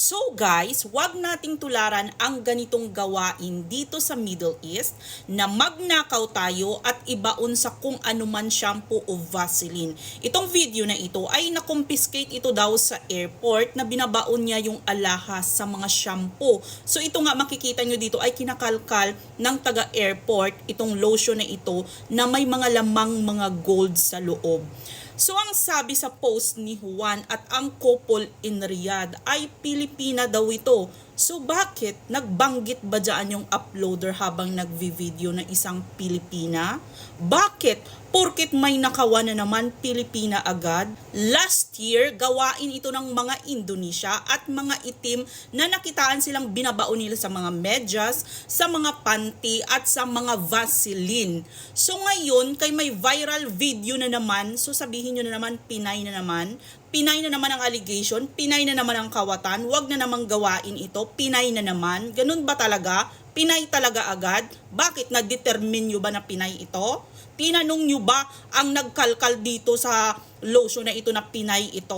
So guys, wag nating tularan ang ganitong gawain dito sa Middle East na magnakaw tayo at ibaon sa kung anuman shampoo o Vaseline. Itong video na ito ay nakumpiskate ito daw sa airport na binabaon niya yung alahas sa mga shampoo. So ito nga makikita nyo dito ay kinakalkal ng taga-airport itong lotion na ito na may mga lamang mga gold sa loob. So ang sabi sa post ni Juan at ang couple in Riyadh ay Pilipina daw ito. So bakit nagbanggit ba dyan yung uploader habang nagvi-video na isang Pilipina? Bakit? Porket may nakawa na naman Pilipina agad? Last year, gawain ito ng mga Indonesia at mga itim na nakitaan silang binabaon nila sa mga medyas, sa mga panty at sa mga Vaseline. So ngayon, kay may viral video na naman, so sabihin nyo na naman, Pinay na naman. Pinay na naman ang allegation, Pinay na naman ang kawatan, wag na namang gawain ito, Pinay na naman. Ganun ba talaga? Pinay talaga agad? Bakit na-determine nyo ba na Pinay ito? Tinanong nyo ba ang nagkalkal dito sa lotion na ito na Pinay ito?